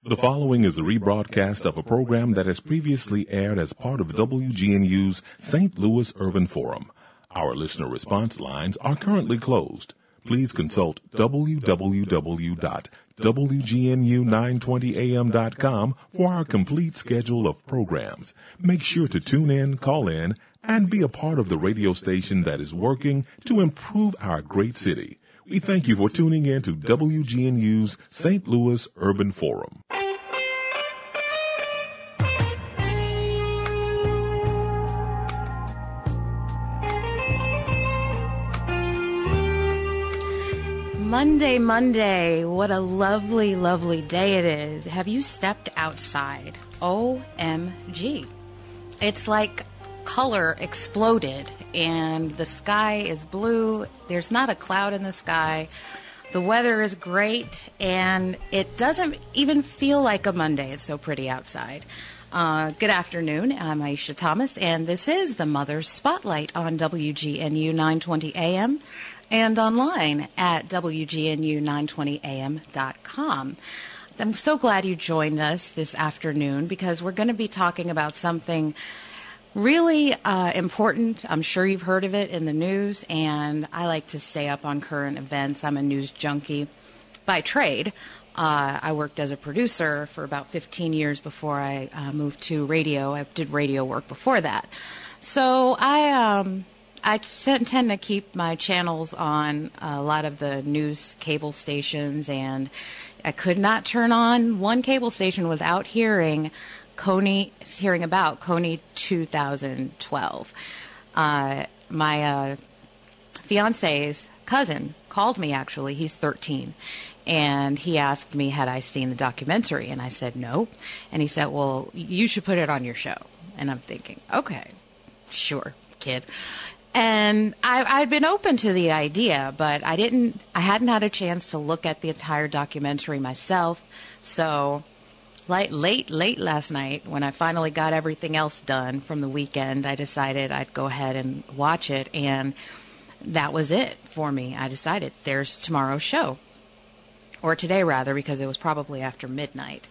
The following is a rebroadcast of a program that has previously aired as part of WGNU's St. Louis Urban Forum. Our listener response lines are currently closed. Please consult www.wgnu920am.com for our complete schedule of programs. Make sure to tune in, call in, and be a part of the radio station that is working to improve our great city. We thank you for tuning in to WGNU's St. Louis Urban Forum. Monday, what a lovely, lovely day it is. Have you stepped outside? OMG. It's like color exploded and the sky is blue. There's not a cloud in the sky. The weather is great and it doesn't even feel like a Monday. It's so pretty outside. Good afternoon. I'm Aisha Thomas and this is the Mother's Spotlight on WGNU 920 AM. And online at WGNU920am.com. I'm so glad you joined us this afternoon because we're going to be talking about something really important. I'm sure you've heard of it in the news, and I like to stay up on current events. I'm a news junkie by trade. I worked as a producer for about 15 years before I moved to radio. I did radio work before that. So I tend to keep my channels on a lot of the news cable stations, and I could not turn on one cable station without hearing about Kony 2012. My fiance's cousin called me, actually. He's 13. And he asked me, had I seen the documentary? And I said, no. And he said, well, you should put it on your show. And I'm thinking, okay, sure, kid. And I'd been open to the idea, but I hadn't had a chance to look at the entire documentary myself. So late last night, when I finally got everything else done from the weekend, I decided I'd go ahead and watch it. And that was it for me. I decided there's tomorrow's show, or today rather, because it was probably after midnight.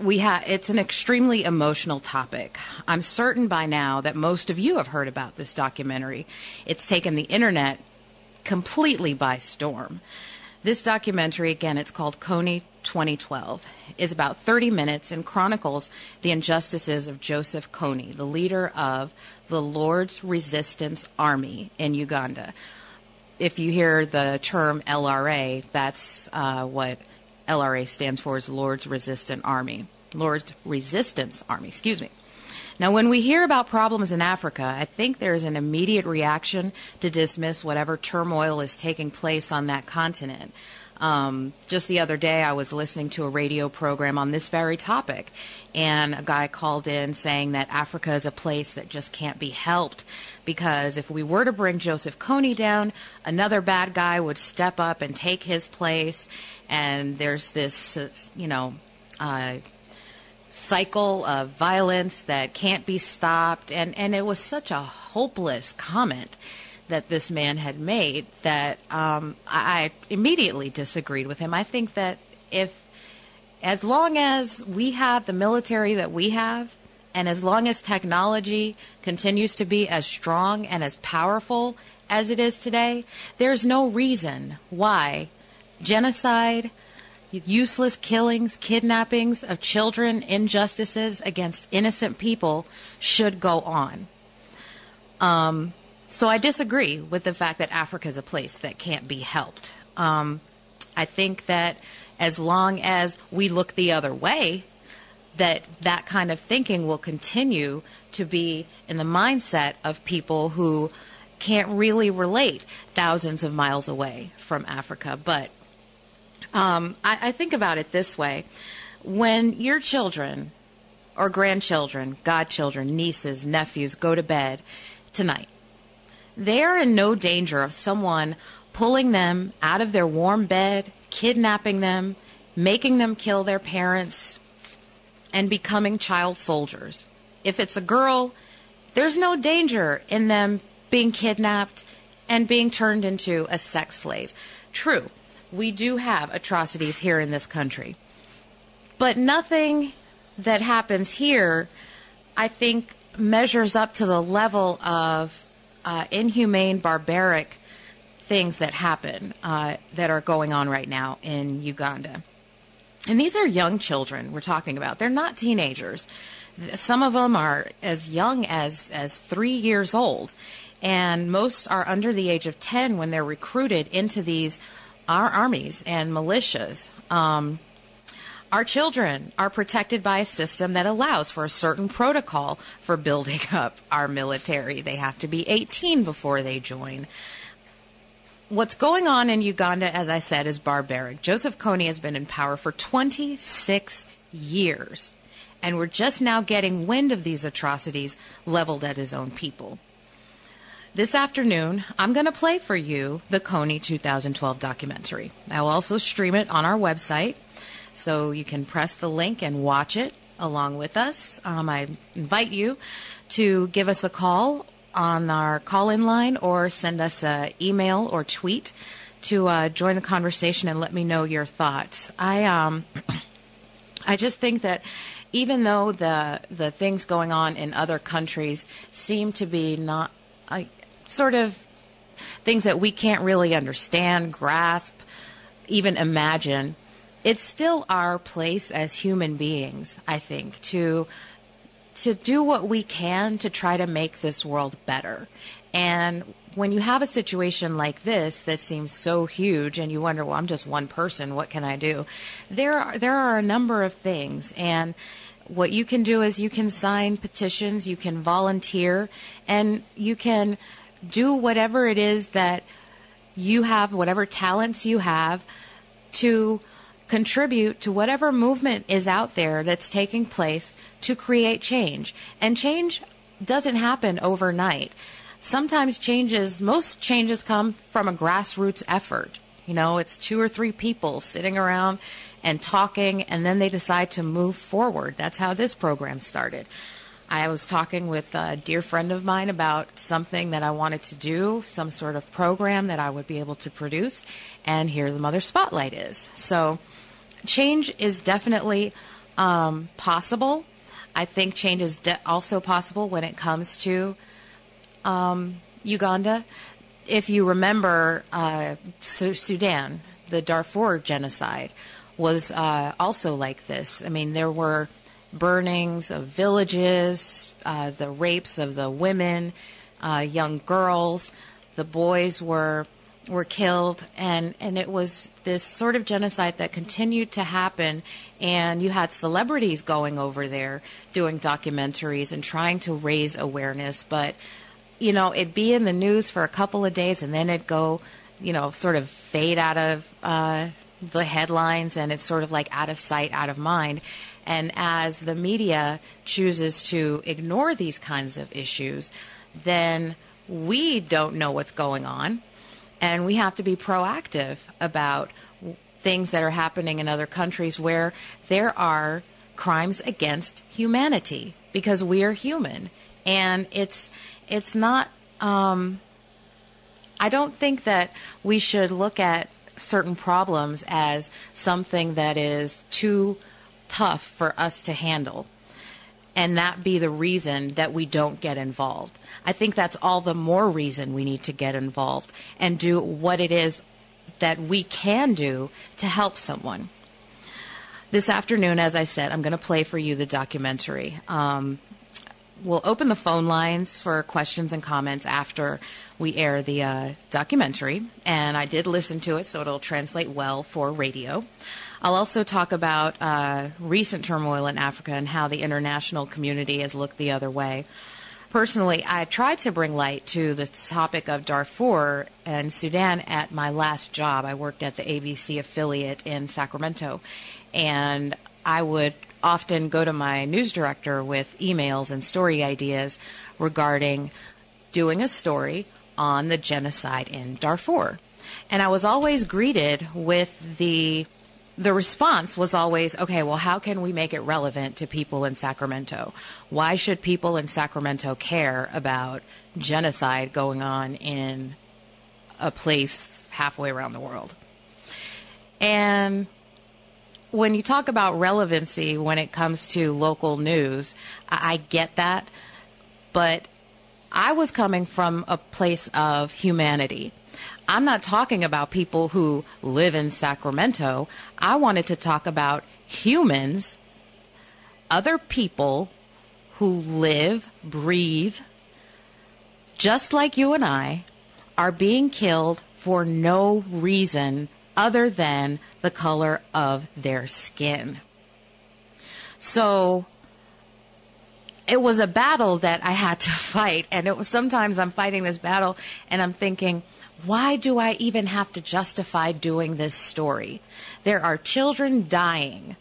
It's an extremely emotional topic. I'm certain by now that most of you have heard about this documentary. It's taken the internet completely by storm. This documentary, again, it's called Kony 2012, is about 30 minutes and chronicles the injustices of Joseph Kony, the leader of the Lord's Resistance Army in Uganda. If you hear the term LRA, that's what LRA stands for, is Lord's Resistance Army. Now, when we hear about problems in Africa, I think there's an immediate reaction to dismiss whatever turmoil is taking place on that continent. Just the other day, I was listening to a radio program on this very topic, and a guy called in saying that Africa is a place that just can't be helped because if we were to bring Joseph Kony down, another bad guy would step up and take his place, and there's this, cycle of violence that can't be stopped. And it was such a hopeless comment that this man had made that I immediately disagreed with him. I think that as long as we have the military that we have, and as long as technology continues to be as strong and as powerful as it is today, there's no reason why genocide, useless killings, kidnappings of children, injustices against innocent people should go on. So I disagree with the fact that Africa is a place that can't be helped. I think that as long as we look the other way, that kind of thinking will continue to be in the mindset of people who can't really relate thousands of miles away from Africa. But I think about it this way. When your children or grandchildren, godchildren, nieces, nephews go to bed tonight, they are in no danger of someone pulling them out of their warm bed, kidnapping them, making them kill their parents, and becoming child soldiers. If it's a girl, there's no danger in them being kidnapped and being turned into a sex slave. True, we do have atrocities here in this country. But nothing that happens here, I think, measures up to the level of inhumane, barbaric things that happen that are going on right now in Uganda. And these are young children we're talking about. They're not teenagers. Some of them are as young as 3 years old, and most are under the age of 10 when they're recruited into these our armies and militias. Our children are protected by a system that allows for a certain protocol for building up our military. They have to be 18 before they join. What's going on in Uganda, as I said, is barbaric. Joseph Kony has been in power for 26 years, and we're just now getting wind of these atrocities leveled at his own people. This afternoon, I'm going to play for you the Kony 2012 documentary. I will also stream it on our website, so you can press the link and watch it along with us. I invite you to give us a call on our call-in line or send us an email or tweet to join the conversation and let me know your thoughts. I just think that even though the things going on in other countries seem to be not sort of things that we can't really understand, grasp, even imagine, it's still our place as human beings, I think, to do what we can to try to make this world better. And when you have a situation like this that seems so huge and you wonder, well, I'm just one person, what can I do? There are a number of things, and what you can do is you can sign petitions, you can volunteer, and you can do whatever it is that you have, whatever talents you have, to contribute to whatever movement is out there that's taking place to create change. And change doesn't happen overnight. Sometimes most changes come from a grassroots effort. You know, it's 2 or 3 people sitting around and talking, and then they decide to move forward. That's how this program started. I was talking with a dear friend of mine about something that I wanted to do, some sort of program that I would be able to produce, and here the Mother Spotlight is. So change is definitely possible. I think change is also possible when it comes to Uganda. If you remember, Sudan, the Darfur genocide, was also like this. I mean, there were burnings of villages, the rapes of the women, young girls, the boys were killed, and it was this sort of genocide that continued to happen, and you had celebrities going over there doing documentaries and trying to raise awareness, but, you know, it'd be in the news for a couple of days, and then it'd go, you know, sort of fade out of the headlines, and it's sort of like out of sight, out of mind. And as the media chooses to ignore these kinds of issues, then we don't know what's going on. And we have to be proactive about things that are happening in other countries where there are crimes against humanity, because we are human. And it's not, I don't think that we should look at certain problems as something that is too tough for us to handle, and that be the reason that we don't get involved. I think that's all the more reason we need to get involved and do what it is that we can do to help someone. This afternoon, as I said, I'm going to play for you the documentary. We'll open the phone lines for questions and comments after we air the documentary, and I did listen to it, so it'll translate well for radio. I'll also talk about recent turmoil in Africa and how the international community has looked the other way. Personally, I tried to bring light to the topic of Darfur and Sudan at my last job. I worked at the ABC affiliate in Sacramento, and I would often go to my news director with emails and story ideas regarding doing a story on the genocide in Darfur. And I was always greeted with the response was always, okay, well, how can we make it relevant to people in Sacramento? Why should people in Sacramento care about genocide going on in a place halfway around the world? And when you talk about relevancy when it comes to local news, I get that. But I was coming from a place of humanity. I'm not talking about people who live in Sacramento. I wanted to talk about humans, other people who live, breathe, just like you and I, are being killed for no reason other than the color of their skin. So it was a battle that I had to fight, and it was sometimes I'm fighting this battle and I'm thinking, why do I even have to justify doing this story? There are children dying,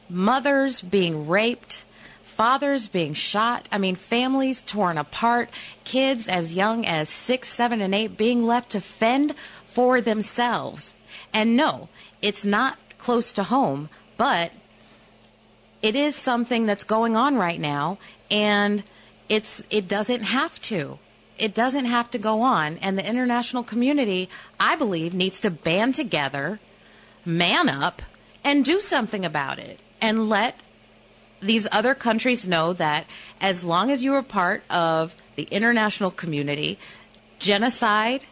mothers being raped, fathers being shot. I mean, families torn apart, kids as young as 6, 7, and 8 being left to fend for themselves. And no, it's not close to home, but it is something that's going on right now, and it doesn't have to. It doesn't have to go on. And the international community, I believe, needs to band together, man up, and do something about it. And let these other countries know that as long as you are part of the international community, genocide,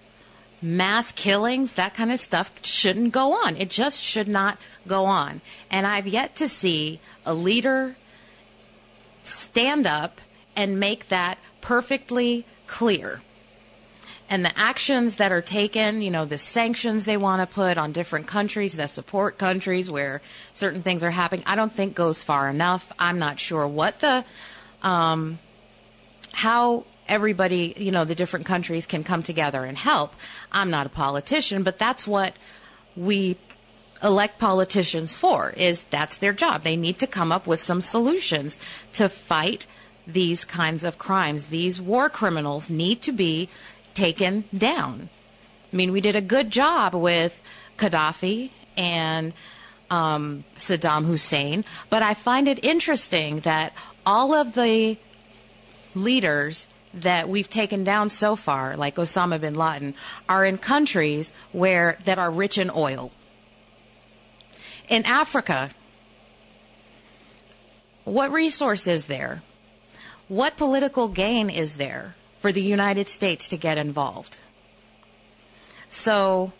mass killings, that kind of stuff shouldn't go on. It just should not go on. And I've yet to see a leader stand up and make that perfectly clear. And the actions that are taken, you know, the sanctions they want to put on different countries that support countries where certain things are happening, I don't think goes far enough. I'm not sure what the, how everybody, you know, the different countries can come together and help. I'm not a politician, but that's what we elect politicians for, is that's their job. They need to come up with some solutions to fight these kinds of crimes. These war criminals need to be taken down. I mean, we did a good job with Gaddafi and Saddam Hussein, but I find it interesting that all of the leaders that we've taken down so far, like Osama bin Laden, are in countries that are rich in oil. In Africa, what resource is there? What political gain is there for the United States to get involved? So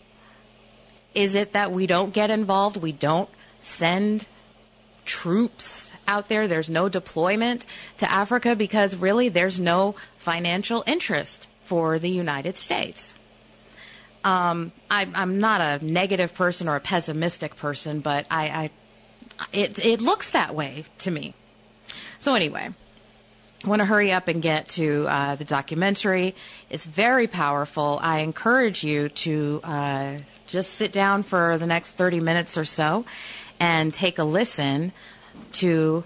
is it that we don't get involved? We don't send troops out there? There's no deployment to Africa because really there's no financial interest for the United States. I'm not a negative person or a pessimistic person, but it looks that way to me. So anyway, I want to hurry up and get to the documentary. It's very powerful. I encourage you to just sit down for the next 30 minutes or so and take a listen to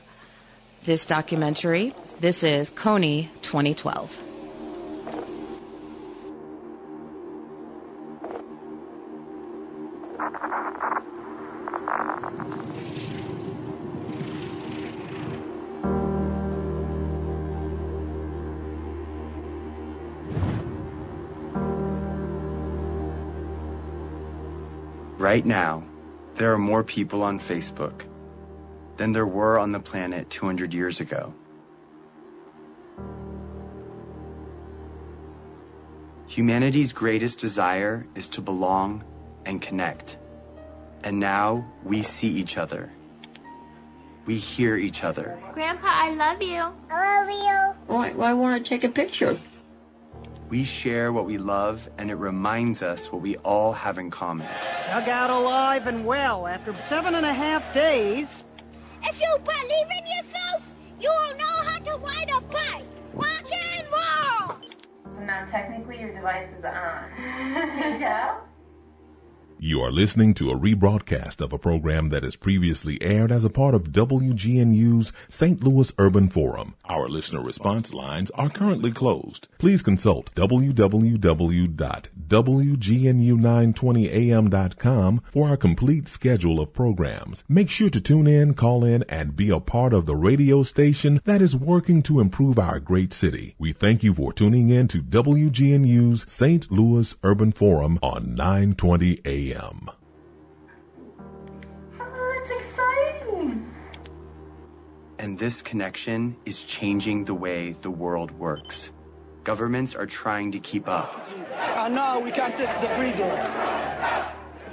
this documentary. This is Kony 2012. Right now, there are more people on Facebook than there were on the planet 200 years ago. Humanity's greatest desire is to belong and connect. And now we see each other. We hear each other. Grandpa, I love you. I love you. Why want to take a picture? We share what we love, and it reminds us what we all have in common. Dug out alive and well after 7.5 days. If you believe in yourself, you will know how to ride a bike. Rock and roll! So now technically your device is on. Can you tell? You are listening to a rebroadcast of a program that has previously aired as a part of WGNU's St. Louis Urban Forum. Our listener response lines are currently closed. Please consult www.wgnu920am.com for our complete schedule of programs. Make sure to tune in, call in, and be a part of the radio station that is working to improve our great city. We thank you for tuning in to WGNU's St. Louis Urban Forum on 920 AM. Oh, that's exciting. And this connection is changing the way the world works. Governments are trying to keep up. No, we can't test the freedom.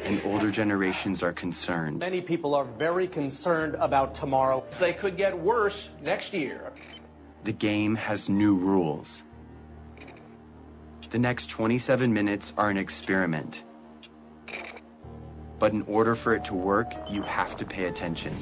And older generations are concerned. Many people are very concerned about tomorrow. They could get worse next year. The game has new rules. The next 27 minutes are an experiment. But in order for it to work, you have to pay attention.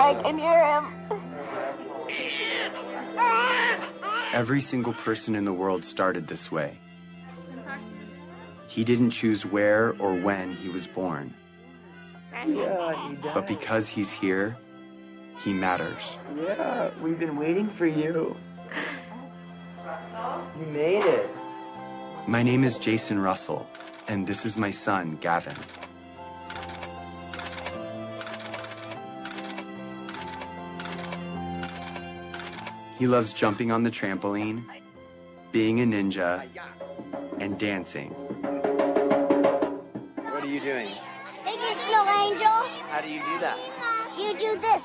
I can hear him. Every single person in the world started this way. He didn't choose where or when he was born. But because he's here, he matters. Yeah, we've been waiting for you. You made it. My name is Jason Russell, and this is my son, Gavin. He loves jumping on the trampoline, being a ninja, and dancing. What are you doing? Making snow angel. How do you do that? You do this.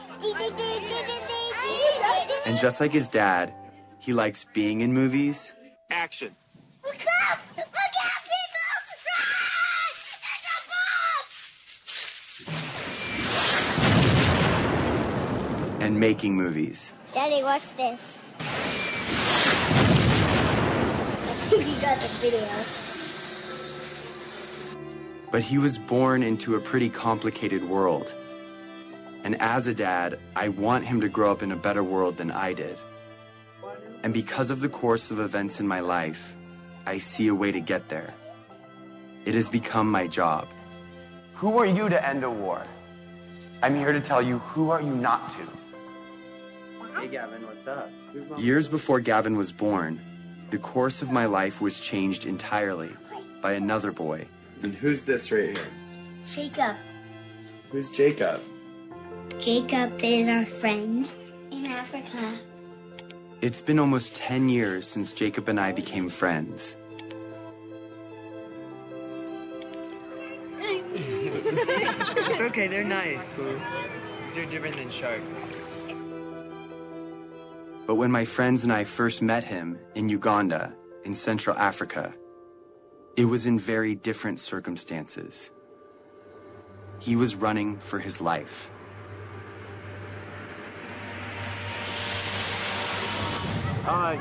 And just like his dad, he likes being in movies. Action. Look up! Look out, people! It's a bomb! And making movies. Daddy, watch this. I think you got the video. But he was born into a pretty complicated world. And as a dad, I want him to grow up in a better world than I did. And because of the course of events in my life, I see a way to get there. It has become my job. Who are you to end a war? I'm here to tell you, who are you not to? Hey, Gavin, what's up? Years before Gavin was born, the course of my life was changed entirely by another boy. And who's this right here? Jacob. Who's Jacob? Jacob is our friend in Africa. It's been almost 10 years since Jacob and I became friends. It's okay, they're nice. They're different than sharks. But when my friends and I first met him in Uganda, in Central Africa, it was in very different circumstances. He was running for his life.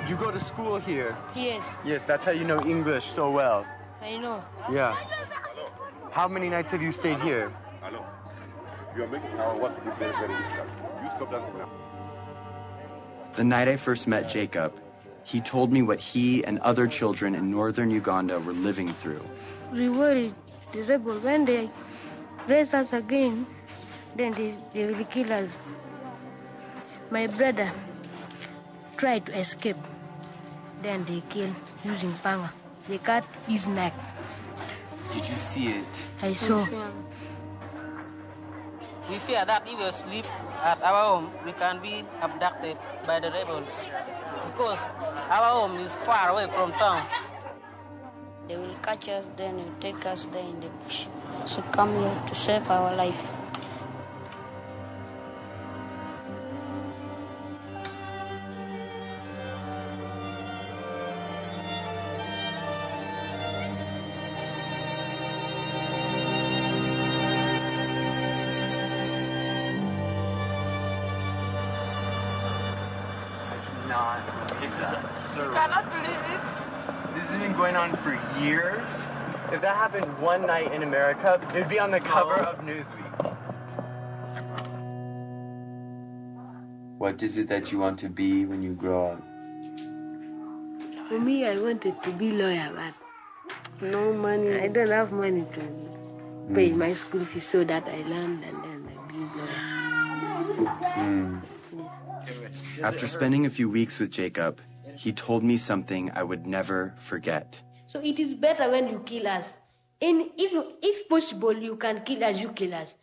You go to school here? Yes, Yes, that's how you know English so well. I know. Yeah. How many nights have you stayed here? The night I first met Jacob, he told me what he and other children in northern Uganda were living through. We worried the rebel when they raise us again, then they will kill us. My brother tried to escape. Then they killed using panga. They cut his neck. Did you see it? I saw. We fear that if we sleep at our home, we can be abducted by the rebels. Because our home is far away from town. They will catch us, then they will take us there in the bush. So come here to save our life. This is surreal. I cannot believe it. This has been going on for years. If that happened one night in America, it would be on the cover of Newsweek. What is it that you want to be when you grow up? For me, I wanted to be lawyer, but no money. I don't have money to pay my school fees, so that I learned and then I be lawyer. After spending a few weeks with Jacob, he told me something I would never forget. So it is better when you kill us. And if possible, you can kill us, you kill us.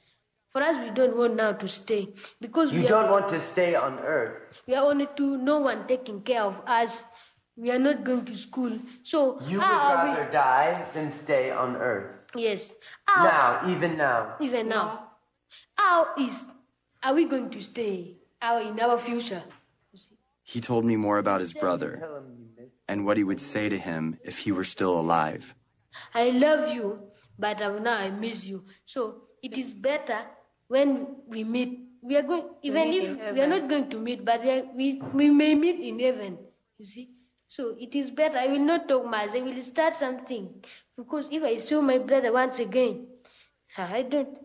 For us, we don't want now to stay. Because you don't want to stay on Earth. We are only two, no one taking care of us. We are not going to school. So you would rather die than stay on Earth. Yes. Even now. Even now. Are we going to stay in our future? He told me more about his brother and what he would say to him if he were still alive. I love you, but now I miss you. So it is better when we meet. We are going, even if we are not going to meet, but we may meet in heaven. You see. So it is better. I will not talk much. I will start something. Because if I saw my brother once again, I don't.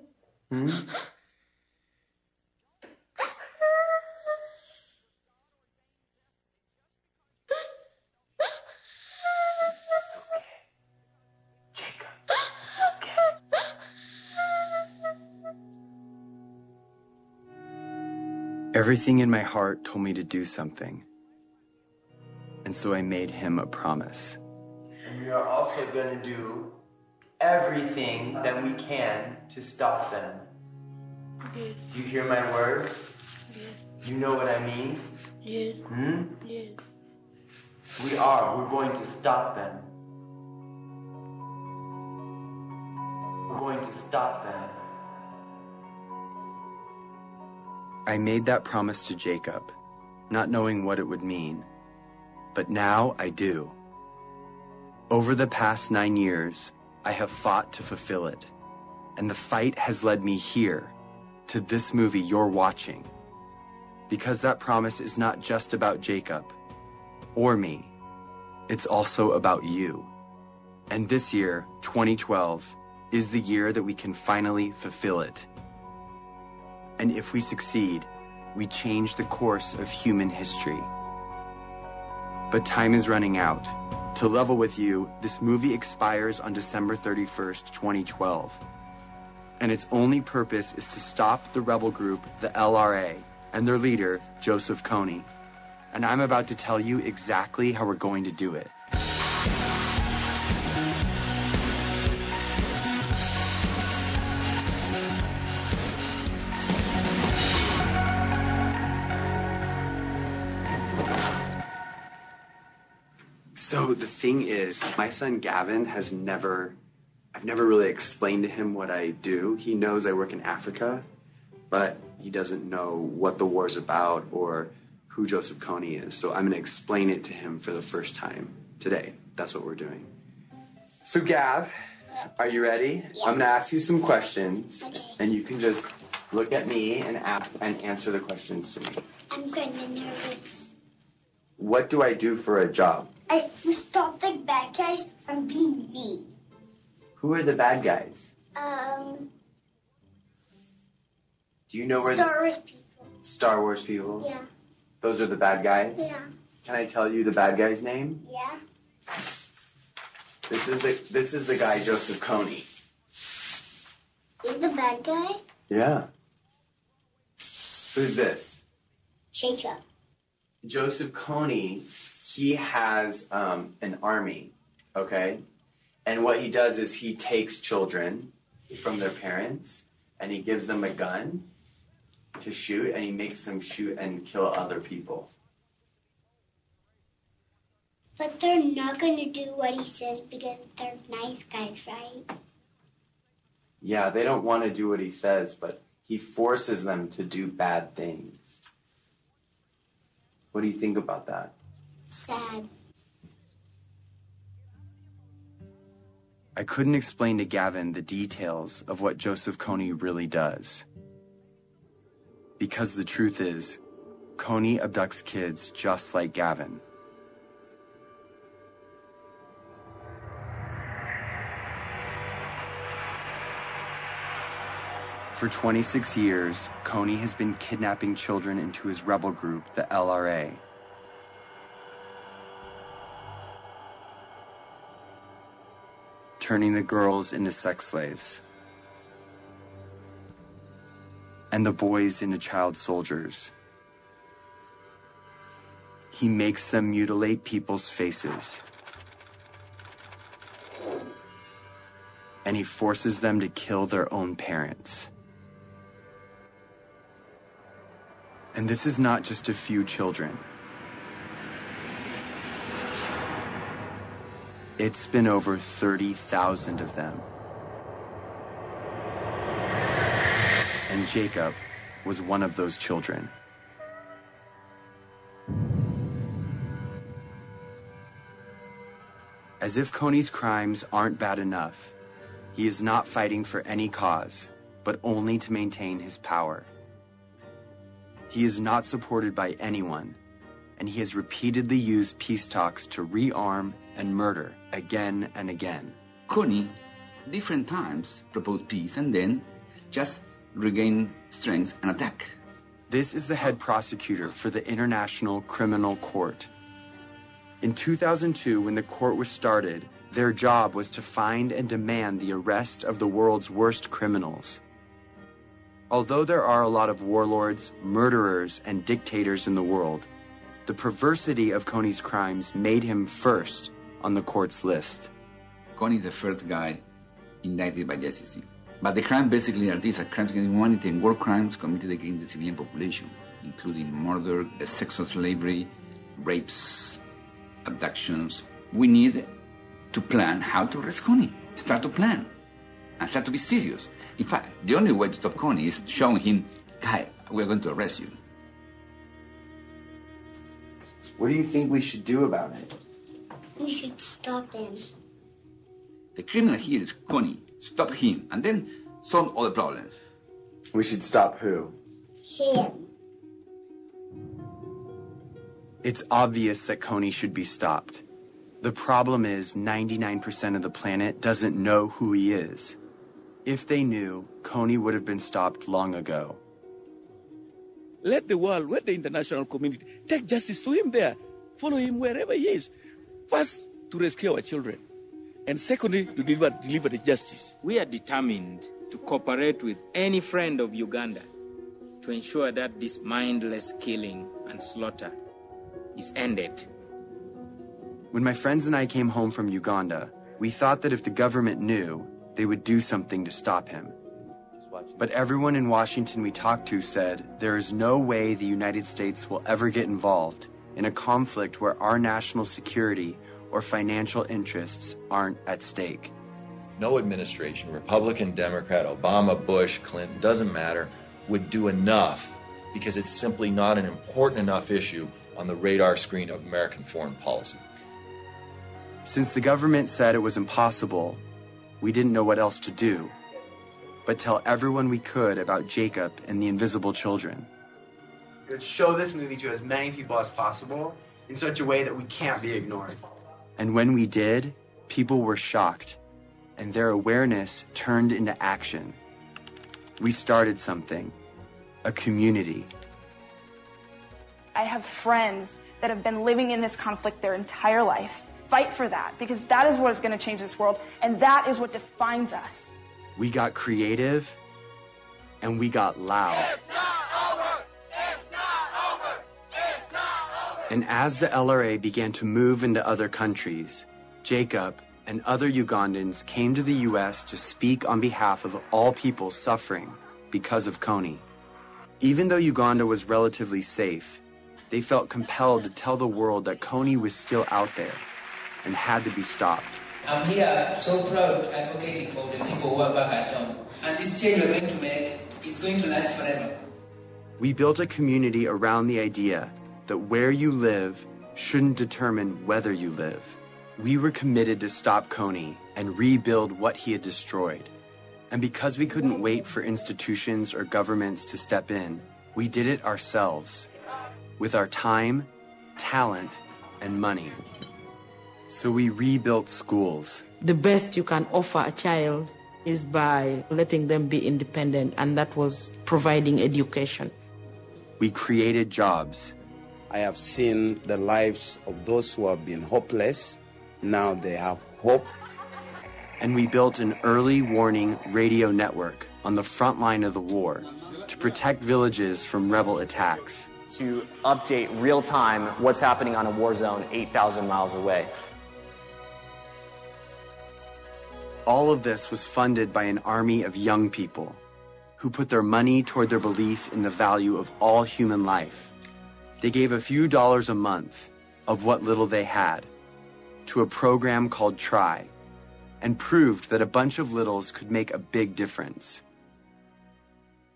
Everything in my heart told me to do something. And so I made him a promise. And we are also going to do everything that we can to stop them. Yes. Do you hear my words? Yes. You know what I mean? Yes. Yes. We're going to stop them. We're going to stop them. I made that promise to Jacob, not knowing what it would mean. But now I do. Over the past 9 years, I have fought to fulfill it. And the fight has led me here, to this movie you're watching. Because that promise is not just about Jacob or me. It's also about you. And this year, 2012, is the year that we can finally fulfill it. And if we succeed, we change the course of human history. But time is running out. To level with you, this movie expires on December 31st, 2012. And its only purpose is to stop the rebel group, the LRA, and their leader, Joseph Kony. And I'm about to tell you exactly how we're going to do it. So the thing is, my son Gavin I've never really explained to him what I do. He knows I work in Africa, but he doesn't know what the war's about or who Joseph Kony is. So I'm going to explain it to him for the first time today. That's what we're doing. So Gav, are you ready? Yeah. I'm going to ask you some questions, and you can just look at me and answer the questions to me. I'm kind of nervous. What do I do for a job? I stop the bad guys from being mean. Who are the bad guys? Do you know where Star Wars people. Star Wars people? Yeah. Those are the bad guys? Yeah. Can I tell you the bad guy's name? Yeah. This is the guy, Joseph Kony. He's the bad guy? Yeah. Who's this? Jacob. Joseph Kony, he has an army, okay? And what he does is he takes children from their parents and he gives them a gun to shoot, and he makes them shoot and kill other people. But they're not going to do what he says because they're nice guys, right? Yeah, they don't want to do what he says, but he forces them to do bad things. What do you think about that? Sad. I couldn't explain to Gavin the details of what Joseph Kony really does. Because the truth is, Kony abducts kids just like Gavin. For 26 years, Kony has been kidnapping children into his rebel group, the LRA. Turning the girls into sex slaves. and the boys into child soldiers. He makes them mutilate people's faces. And he forces them to kill their own parents. And this is not just a few children. It's been over 30,000 of them. And Jacob was one of those children. As if Kony's crimes aren't bad enough, he is not fighting for any cause, but only to maintain his power. He is not supported by anyone, and he has repeatedly used peace talks to rearm and murder again and again. Kony, different times, proposed peace and then just regain strength and attack. This is the head prosecutor for the International Criminal Court. In 2002, when the court was started, their job was to find and demand the arrest of the world's worst criminals. Although there are a lot of warlords, murderers, and dictators in the world, the perversity of Kony's crimes made him first on the court's list. Kony is the first guy indicted by the ICC. But the crimes basically are these: crimes against humanity and war crimes committed against the civilian population, including murder, sexual slavery, rapes, abductions. We need to plan how to arrest Kony. Start to plan and start to be serious. In fact, the only way to stop Kony is showing him, guy, we're going to arrest you. What do you think we should do about it? We should stop him. The criminal here is Kony. Stop him, and then solve all the problems. We should stop who? Him. It's obvious that Kony should be stopped. The problem is 99% of the planet doesn't know who he is. If they knew, Kony would have been stopped long ago. Let the world, let the international community take justice to him there. Follow him wherever he is. First, to rescue our children. And secondly, to deliver the justice. We are determined to cooperate with any friend of Uganda to ensure that this mindless killing and slaughter is ended. When my friends and I came home from Uganda, we thought that if the government knew, they would do something to stop him. But everyone in Washington we talked to said there is no way the United States will ever get involved in a conflict where our national security or financial interests aren't at stake. No administration, Republican, Democrat, Obama, Bush, Clinton, doesn't matter, would do enough because it's simply not an important enough issue on the radar screen of American foreign policy. Since the government said it was impossible, we didn't know what else to do but tell everyone we could about Jacob and the invisible children. Let's show this movie to as many people as possible in such a way that we can't be ignored. And when we did, people were shocked, and their awareness turned into action. We started something, a community. I have friends that have been living in this conflict their entire life. Fight for that, because that is what is going to change this world, and that is what defines us. We got creative, and we got loud. It's not over! It's not over! It's not over! And as the LRA began to move into other countries, Jacob and other Ugandans came to the U.S. to speak on behalf of all people suffering because of Kony. Even though Uganda was relatively safe, they felt compelled to tell the world that Kony was still out there and had to be stopped. I'm here so proud advocating for the people who are back at home. And this change we're going to make is going to last forever. We built a community around the idea that where you live shouldn't determine whether you live. We were committed to stop Kony and rebuild what he had destroyed. And because we couldn't wait for institutions or governments to step in, we did it ourselves, with our time, talent, and money. So we rebuilt schools. The best you can offer a child is by letting them be independent, and that was providing education. We created jobs. I have seen the lives of those who have been hopeless. Now they have hope. And we built an early warning radio network on the front line of the war to protect villages from rebel attacks. To update real time what's happening on a war zone 8,000 miles away. All of this was funded by an army of young people who put their money toward their belief in the value of all human life. They gave a few dollars a month of what little they had to a program called TRY, and proved that a bunch of littles could make a big difference.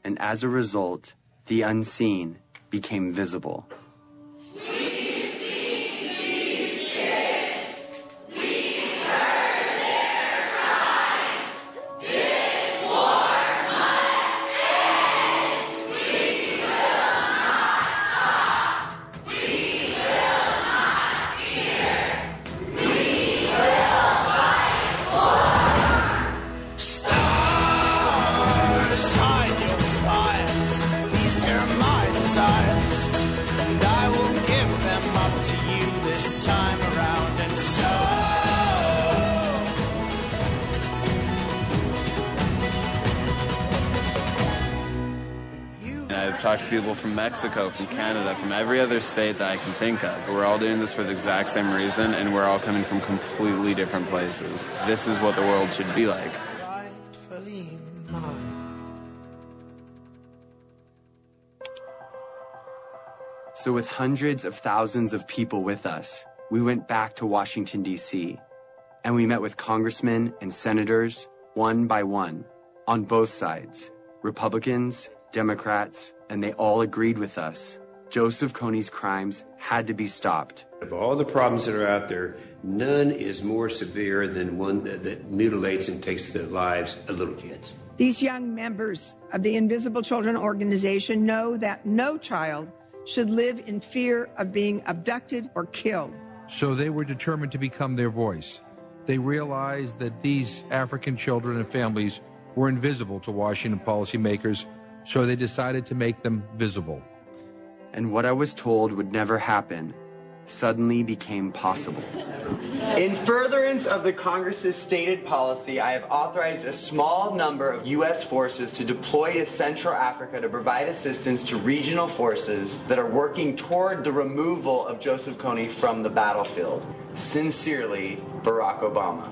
And as a result, the unseen became visible. I've talked to people from Mexico, from Canada, from every other state that I can think of. We're all doing this for the exact same reason, and we're all coming from completely different places. This is what the world should be like. So with hundreds of thousands of people with us, we went back to Washington, D.C., and we met with congressmen and senators, one by one, on both sides, Republicans, Democrats, and they all agreed with us. Joseph Kony's crimes had to be stopped. Of all the problems that are out there, none is more severe than one that mutilates and takes the lives of little kids. These young members of the Invisible Children organization know that no child should live in fear of being abducted or killed. So they were determined to become their voice. They realized that these African children and families were invisible to Washington policymakers, so they decided to make them visible. And what I was told would never happen suddenly became possible. In furtherance of the Congress's stated policy, I have authorized a small number of U.S. forces to deploy to Central Africa to provide assistance to regional forces that are working toward the removal of Joseph Kony from the battlefield. Sincerely, Barack Obama.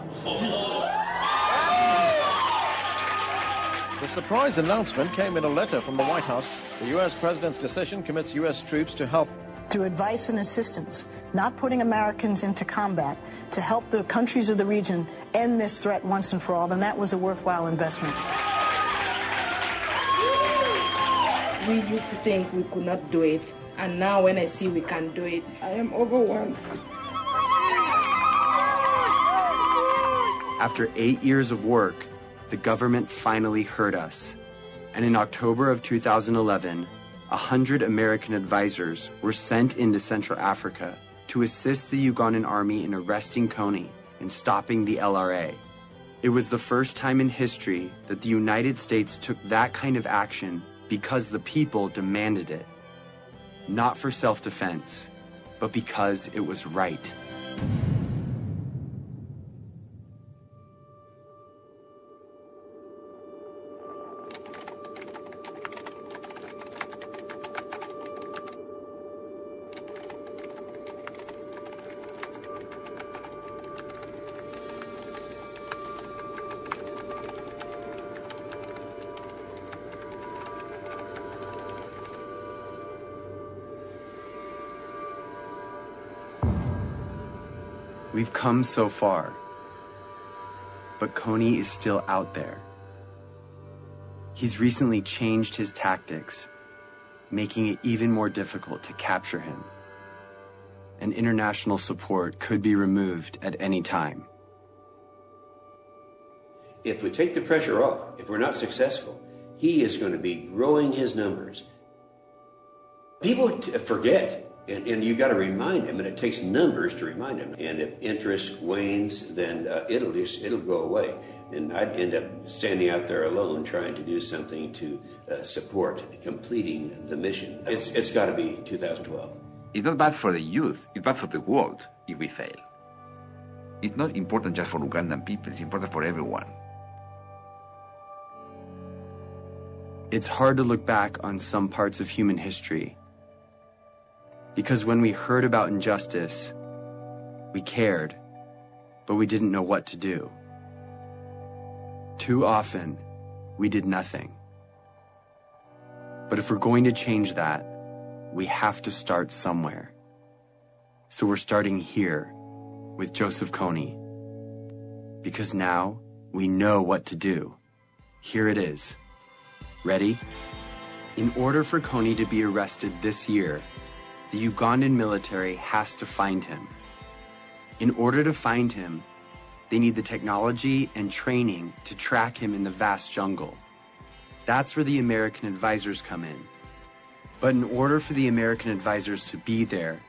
The surprise announcement came in a letter from the White House. The U.S. President's decision commits U.S. troops to help. Through advice and assistance, not putting Americans into combat, to help the countries of the region end this threat once and for all, then that was a worthwhile investment. We used to think we could not do it, and now when I see we can do it, I am overwhelmed. After 8 years of work, the government finally heard us. And in October of 2011, 100 American advisors were sent into Central Africa to assist the Ugandan army in arresting Kony and stopping the LRA. It was the first time in history that the United States took that kind of action because the people demanded it. Not for self-defense, but because it was right. We've come so far, but Kony is still out there. He's recently changed his tactics, making it even more difficult to capture him. And international support could be removed at any time. If we take the pressure off, if we're not successful, he is going to be growing his numbers. People forget. And you got to remind them, and it takes numbers to remind them. And if interest wanes, then it'll go away. And I'd end up standing out there alone trying to do something to support completing the mission. It's got to be 2012. It's not bad for the youth, it's bad for the world if we fail. It's not important just for Ugandan people, it's important for everyone. It's hard to look back on some parts of human history, because when we heard about injustice, we cared, but we didn't know what to do. Too often, we did nothing. But if we're going to change that, we have to start somewhere. So we're starting here with Joseph Kony, because now we know what to do. Here it is. Ready? In order for Kony to be arrested this year, the Ugandan military has to find him. In order to find him, they need the technology and training to track him in the vast jungle. That's where the American advisors come in. But in order for the American advisors to be there,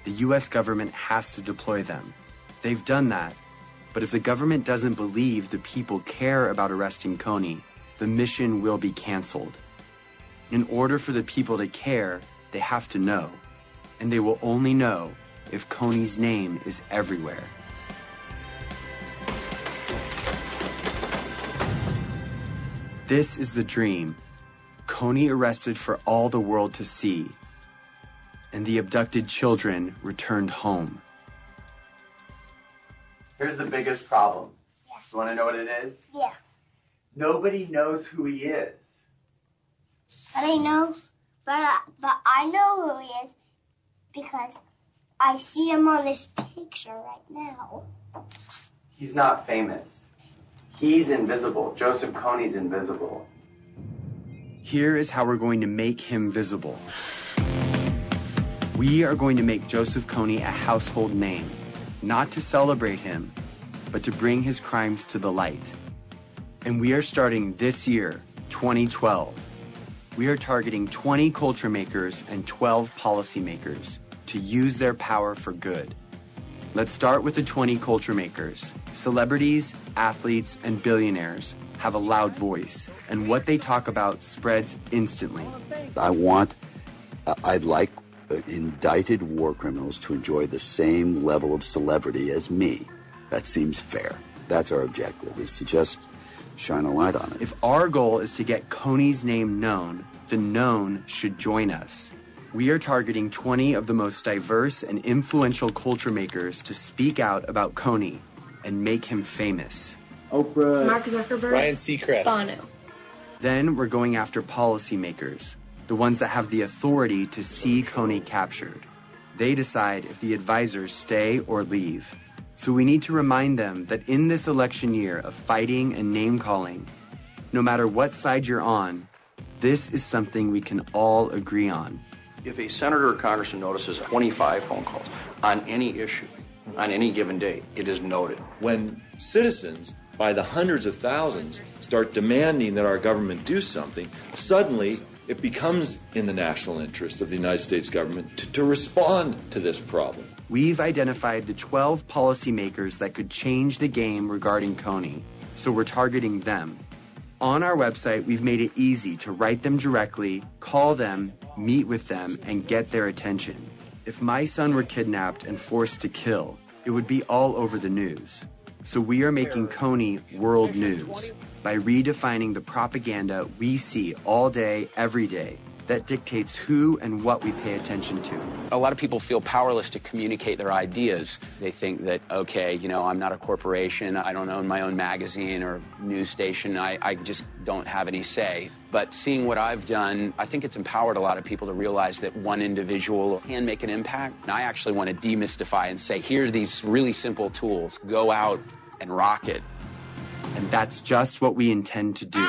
the US government has to deploy them. They've done that, but if the government doesn't believe the people care about arresting Kony, the mission will be canceled. In order for the people to care, they have to know, and they will only know if Kony's name is everywhere. This is the dream. Kony arrested for all the world to see, and the abducted children returned home. Here's the biggest problem. You want to know what it is? Yeah. Nobody knows who he is. But I know who he is because I see him on this picture right now. He's not famous. He's invisible. Joseph Kony's invisible. Here is how we're going to make him visible. We are going to make Joseph Kony a household name, not to celebrate him, but to bring his crimes to the light. And we are starting this year, 2012. We are targeting 20 culture makers and 12 policymakers to use their power for good. Let's start with the 20 culture makers. Celebrities, athletes, and billionaires have a loud voice, and what they talk about spreads instantly. I'd like indicted war criminals to enjoy the same level of celebrity as me. That seems fair. That's our objective, is to just shine a light on it. If our goal is to get Kony's name known, the known should join us. We are targeting 20 of the most diverse and influential culture makers to speak out about Kony and make him famous. Oprah, Mark Zuckerberg, Ryan Seacrest, Bono. Then we're going after policymakers, the ones that have the authority to see Kony captured. They decide if the advisors stay or leave. So we need to remind them that in this election year of fighting and name-calling, no matter what side you're on, this is something we can all agree on. If a senator or congressman notices 25 phone calls on any issue, on any given day, it is noted. When citizens, by the hundreds of thousands, start demanding that our government do something, suddenly it becomes in the national interest of the United States government to respond to this problem. We've identified the 12 policymakers that could change the game regarding Kony, so we're targeting them. On our website, we've made it easy to write them directly, call them, meet with them, and get their attention. If my son were kidnapped and forced to kill, it would be all over the news. So we are making Kony world news by redefining the propaganda we see all day, every day, that dictates who and what we pay attention to. A lot of people feel powerless to communicate their ideas. They think that, okay, I'm not a corporation, I don't own my own magazine or news station, I just don't have any say. But seeing what I've done, I think it's empowered a lot of people to realize that one individual can make an impact. And I actually want to demystify and say, here are these really simple tools, go out and rock it. And that's just what we intend to do.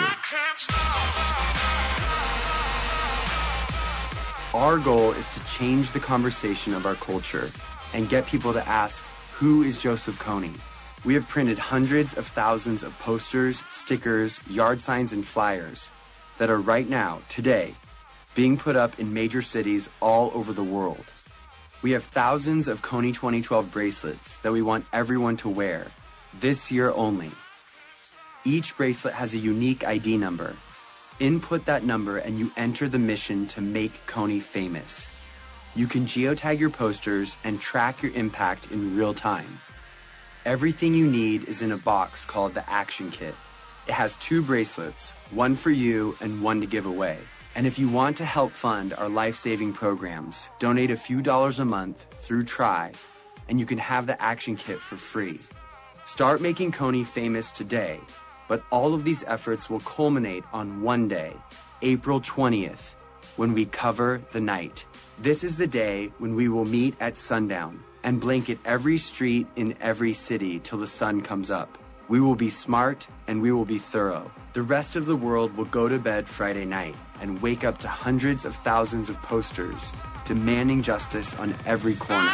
Our goal is to change the conversation of our culture and get people to ask, who is Joseph Kony? We have printed hundreds of thousands of posters, stickers, yard signs, and flyers that are right now, today, being put up in major cities all over the world. We have thousands of Kony 2012 bracelets that we want everyone to wear, this year only. Each bracelet has a unique ID number. Input that number and you enter the mission to make Kony famous. You can geotag your posters and track your impact in real time. Everything you need is in a box called the Action Kit. It has 2 bracelets, one for you and one to give away. And if you want to help fund our life-saving programs, donate a few dollars a month through Try, and you can have the action kit for free. Start making Kony famous today, but all of these efforts will culminate on one day, April 20th, when we cover the night. This is the day when we will meet at sundown and blanket every street in every city till the sun comes up. We will be smart and we will be thorough. The rest of the world will go to bed Friday night and wake up to hundreds of thousands of posters demanding justice on every corner.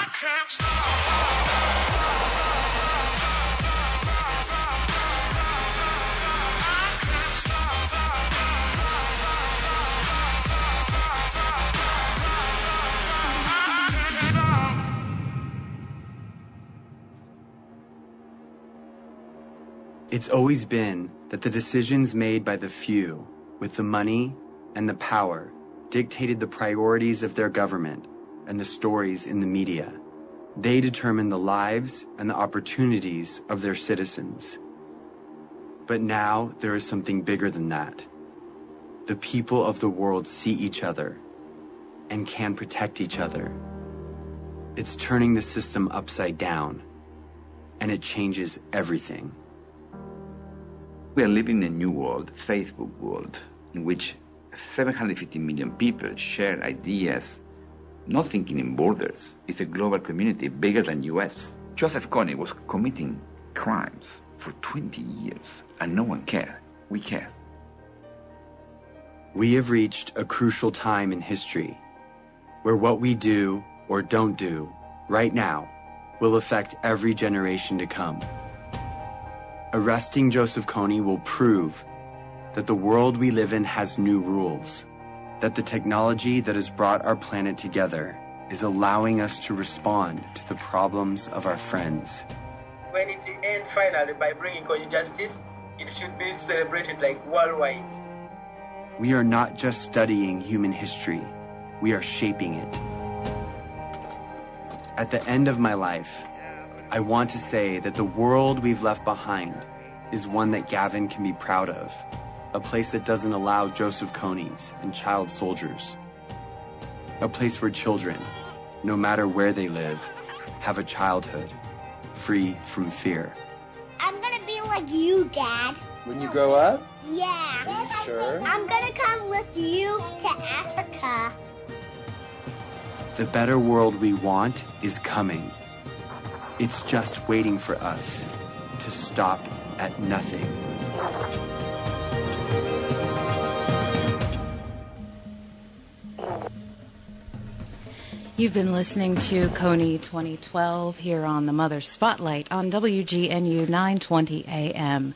It's always been that the decisions made by the few, with the money and the power, dictated the priorities of their government and the stories in the media. They determine the lives and the opportunities of their citizens. But now there is something bigger than that. The people of the world see each other and can protect each other. It's turning the system upside down, and it changes everything. We are living in a new world, Facebook world, in which 750 million people share ideas, not thinking in borders. It's a global community bigger than US. Joseph Kony was committing crimes for 20 years, and no one cared. We care. We have reached a crucial time in history where what we do or don't do right now will affect every generation to come. Arresting Joseph Kony will prove that the world we live in has new rules, that the technology that has brought our planet together is allowing us to respond to the problems of our friends. When it ends finally by bringing Kony justice, it should be celebrated like worldwide. We are not just studying human history, we are shaping it. At the end of my life, I want to say that the world we've left behind is one that Gavin can be proud of, a place that doesn't allow Joseph Konys and child soldiers, a place where children, no matter where they live, have a childhood free from fear. I'm gonna be like you, Dad. When you grow up? Yeah. Are you sure? I'm gonna come with you to Africa. The better world we want is coming. It's just waiting for us to stop at nothing. You've been listening to Kony 2012 here on the Mother Spotlight on WGNU 920 AM.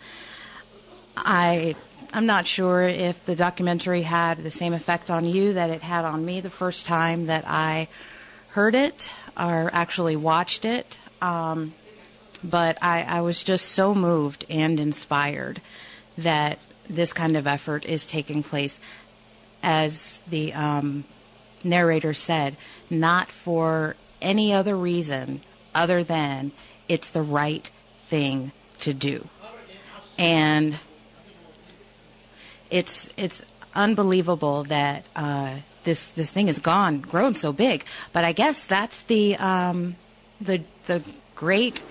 I'm not sure if the documentary had the same effect on you that it had on me the first time that I heard it or actually watched it. But I was just so moved and inspired that this kind of effort is taking place, as the narrator said, not for any other reason other than it's the right thing to do. And it's unbelievable that this thing has grown so big. But I guess that's the great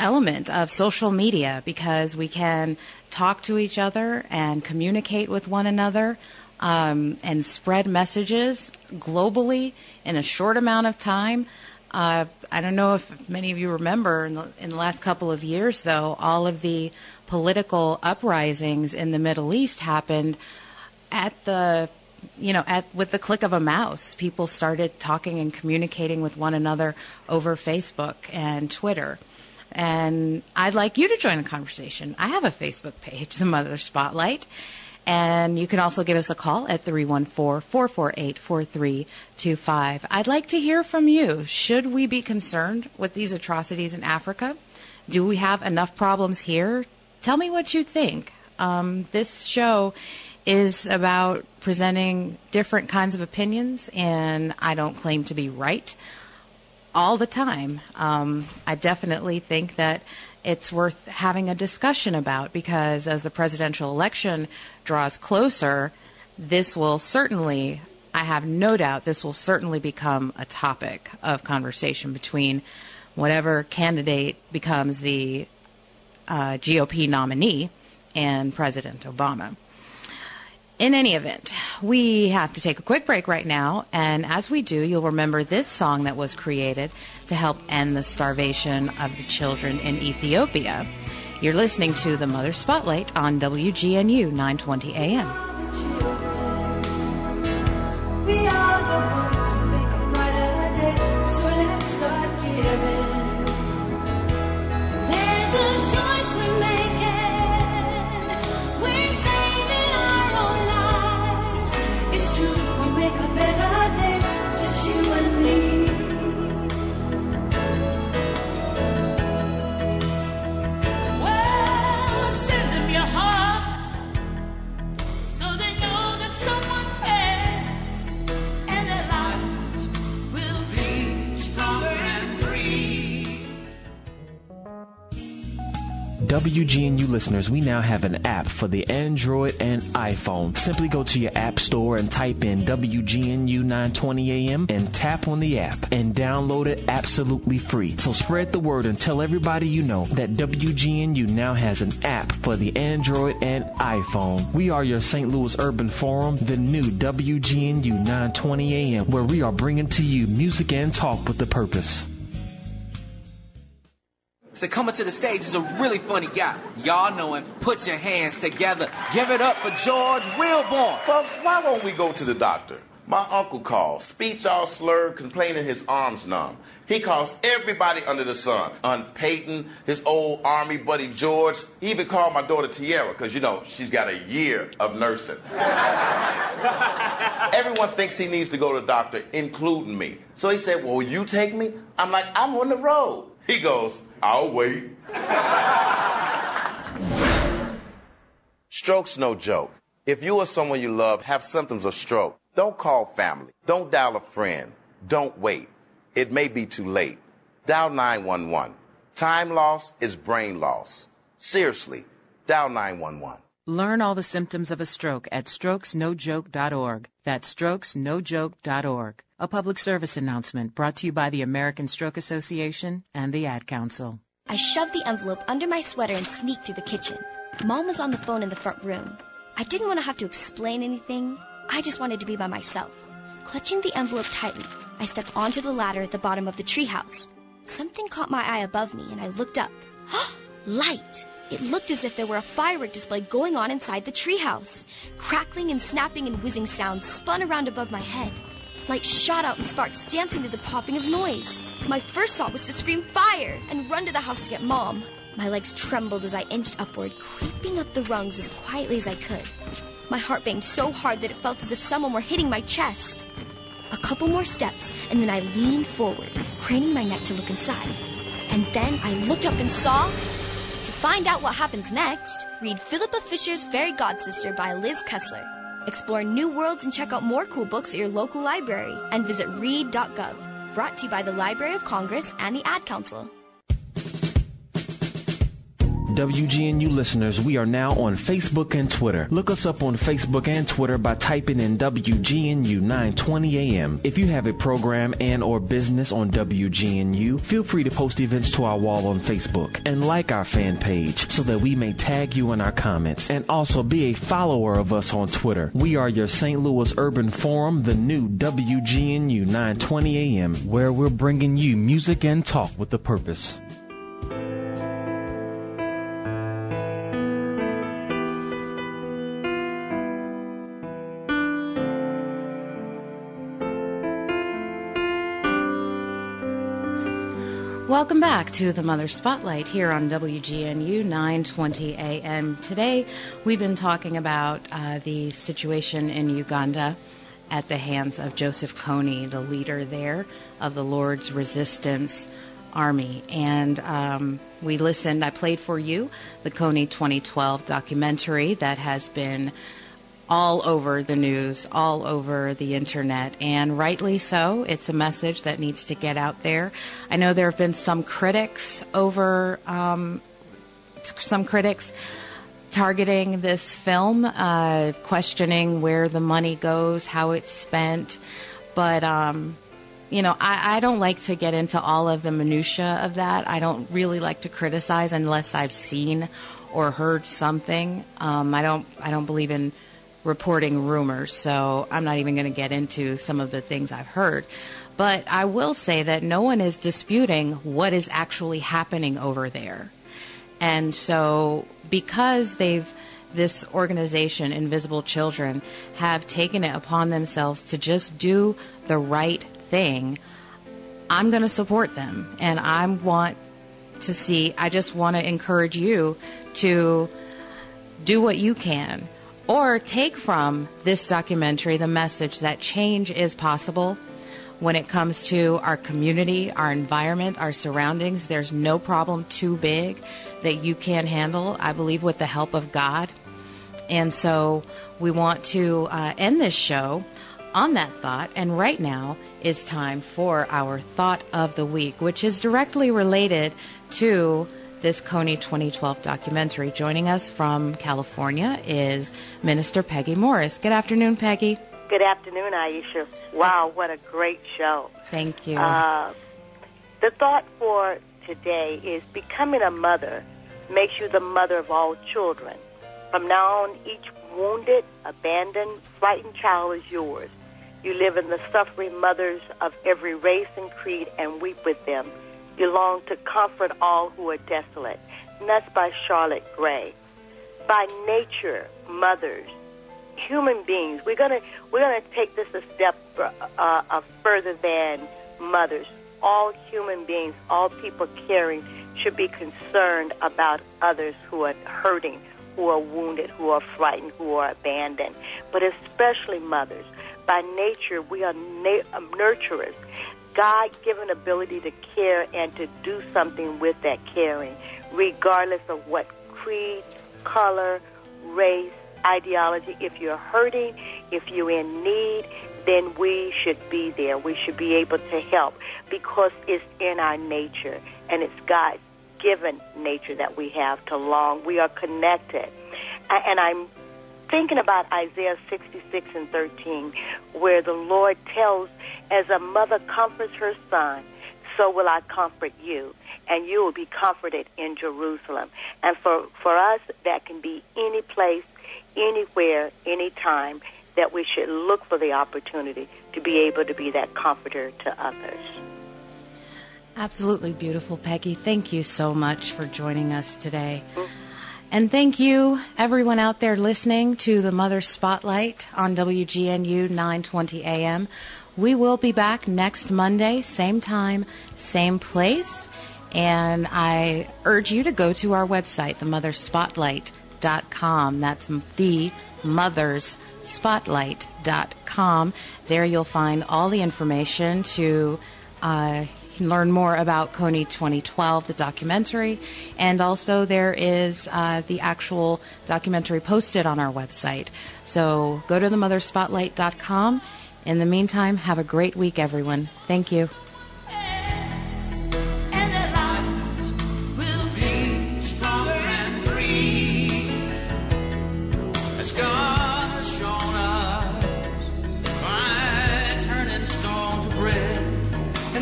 element of social media, because we can talk to each other and communicate with one another and spread messages globally in a short amount of time. I don't know if many of you remember in the last couple of years, though, all of the political uprisings in the Middle East happened with the click of a mouse. People started talking and communicating with one another over Facebook and Twitter. And I'd like you to join the conversation. I have a Facebook page, The Mother Spotlight. And you can also give us a call at 314-448-4325. I'd like to hear from you. Should we be concerned with these atrocities in Africa? Do we have enough problems here? Tell me what you think. This show is about presenting different kinds of opinions, and I don't claim to be right all the time. I definitely think that it's worth having a discussion about, because as the presidential election draws closer, this will certainly, I have no doubt, this will certainly become a topic of conversation between whatever candidate becomes the GOP nominee and President Obama. In any event, we have to take a quick break right now, and as we do, you'll remember this song that was created to help end the starvation of the children in Ethiopia. You're listening to the Mother Spotlight on WGNU 920 AM. We are the ones who make a brighter day, so let's start giving. There's a choice we're making. We're saving our own lives. It's true, we make a better day, just you and me. Well, send them your heart, so they know that someone cares, and their lives will be stronger and free. WGNU listeners, we now have an app for the Android and iPhone. Simply go to your app store and type in WGNU 920 AM and tap on the app and download it absolutely free. So spread the word and tell everybody you know that WGNU now has an app for the Android and iPhone. We are your St. Louis Urban Forum, the new WGNU 920 AM, where we are bringing to you music and talk with a purpose. So coming to the stage is a really funny guy. Y'all know him. Put your hands together. Give it up for George Wilborn. Folks, why won't we go to the doctor? My uncle called, speech all slurred, complaining his arms numb. He calls everybody under the sun. Aunt Peyton, his old army buddy George. He even called my daughter Tiara, because, you know, she's got a year of nursing. Everyone thinks he needs to go to the doctor, including me. So he said, well, will you take me? I'm like, I'm on the road. He goes, I'll wait. Stroke's no joke. If you or someone you love have symptoms of stroke, don't call family. Don't dial a friend. Don't wait. It may be too late. Dial 911. Time loss is brain loss. Seriously, dial 911. Learn all the symptoms of a stroke at strokesnojoke.org. That's strokesnojoke.org. A public service announcement brought to you by the American Stroke Association and the Ad Council. I shoved the envelope under my sweater and sneaked through the kitchen. Mom was on the phone in the front room. I didn't want to have to explain anything. I just wanted to be by myself. Clutching the envelope tightly, I stepped onto the ladder at the bottom of the treehouse. Something caught my eye above me, and I looked up. Light! It looked as if there were a firework display going on inside the treehouse. Crackling and snapping and whizzing sounds spun around above my head. Light shot out and sparks dancing to the popping of noise. My first thought was to scream fire and run to the house to get Mom. My legs trembled as I inched upward, creeping up the rungs as quietly as I could. My heart banged so hard that it felt as if someone were hitting my chest. A couple more steps, and then I leaned forward, craning my neck to look inside. And then I looked up and saw... To find out what happens next, read Philippa Fisher's Fairy Godsister by Liz Kessler. Explore new worlds and check out more cool books at your local library. And visit read.gov. Brought to you by the Library of Congress and the Ad Council. WGNU listeners, we are now on Facebook and Twitter. Look us up on Facebook and Twitter by typing in WGNU 920 AM. If you have a program and or business on WGNU, feel free to post events to our wall on Facebook and like our fan page so that we may tag you in our comments, and also be a follower of us on Twitter. We are your St. Louis Urban Forum, the new WGNU 920 AM, where we're bringing you music and talk with a purpose. Welcome back to the Mother Spotlight here on WGNU 920 AM. Today, we've been talking about the situation in Uganda at the hands of Joseph Kony, the leader there of the Lord's Resistance Army. And we listened, I played for you the Kony 2012 documentary that has been all over the news, all over the internet, and rightly so. It's a message that needs to get out there. I know there have been some critics over some critics targeting this film, questioning where the money goes, how it's spent. But, I don't like to get into all of the minutia of that. I don't really like to criticize unless I've seen or heard something. I don't believe in reporting rumors, so I'm not even going to get into some of the things I've heard. But I will say that no one is disputing what is actually happening over there. And so because this organization, Invisible Children, have taken it upon themselves to just do the right thing, I'm going to support them. And I just want to encourage you to do what you can, or take from this documentary the message that change is possible when it comes to our community, our environment, our surroundings. There's no problem too big that you can't handle, I believe, with the help of God. And so we want to end this show on that thought. And right now is time for our Thought of the Week, which is directly related to this Kony 2012 documentary. Joining us from California is Minister Peggy Morris. Good afternoon, Peggy. Good afternoon, Aisha. Wow, what a great show. Thank you. The thought for today is becoming a mother makes you the mother of all children. From now on, each wounded, abandoned, frightened child is yours. You live in the suffering mothers of every race and creed and weep with them. You long to comfort all who are desolate. And that's by Charlotte Gray. By nature, mothers, human beings, we're gonna take this a step further than mothers. All human beings, all people caring, should be concerned about others who are hurting, who are wounded, who are frightened, who are abandoned, but especially mothers. By nature, we are nurturers. God-given ability to care and to do something with that caring, regardless of what creed, color, race, ideology. If you're hurting, if you're in need, then we should be there. We should be able to help because it's in our nature, and it's God-given nature that we have to long. We are connected. And I'm thinking about Isaiah 66:13, where the Lord tells, as a mother comforts her son, so will I comfort you, and you will be comforted in Jerusalem. And for us, that can be any place, anywhere, anytime, that we should look for the opportunity to be able to be that comforter to others. Absolutely beautiful, Peggy. Thank you so much for joining us today. And thank you, everyone out there listening to the Mother Spotlight on WGNU 920 AM. We will be back next Monday, same time, same place. And I urge you to go to our website, themotherspotlight.com. That's themotherspotlight.com. There you'll find all the information to learn more about Kony 2012, the documentary, and also there is the actual documentary posted on our website. So go to themotherspotlight.com. In the meantime, have a great week, everyone. Thank you.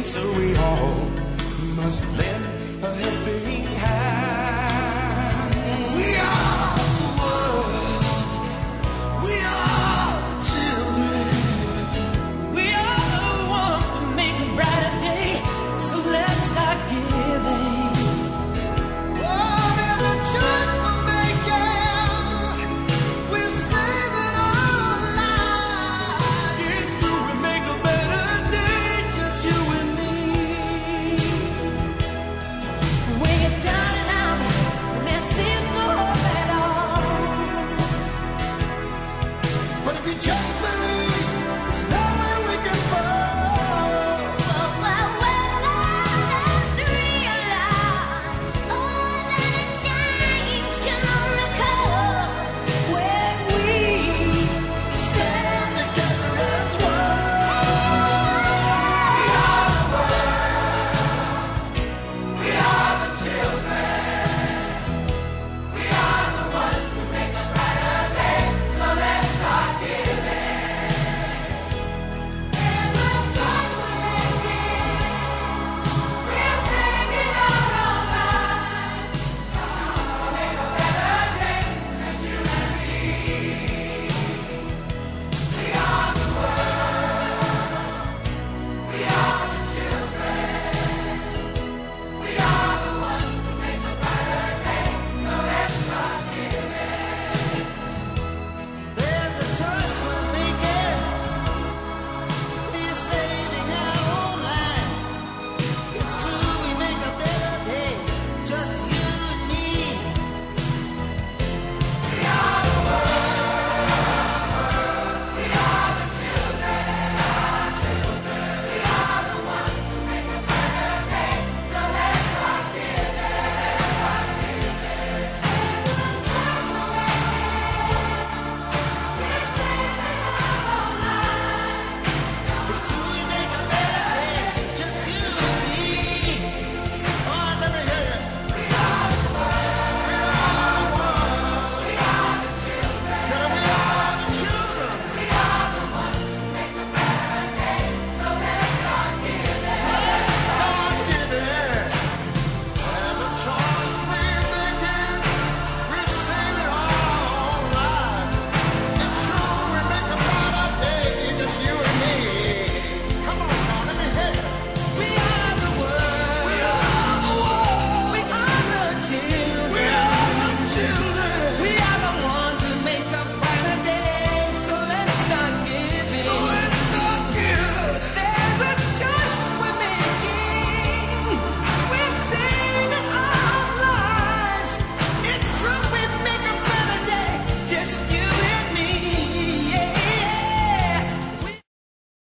So we all must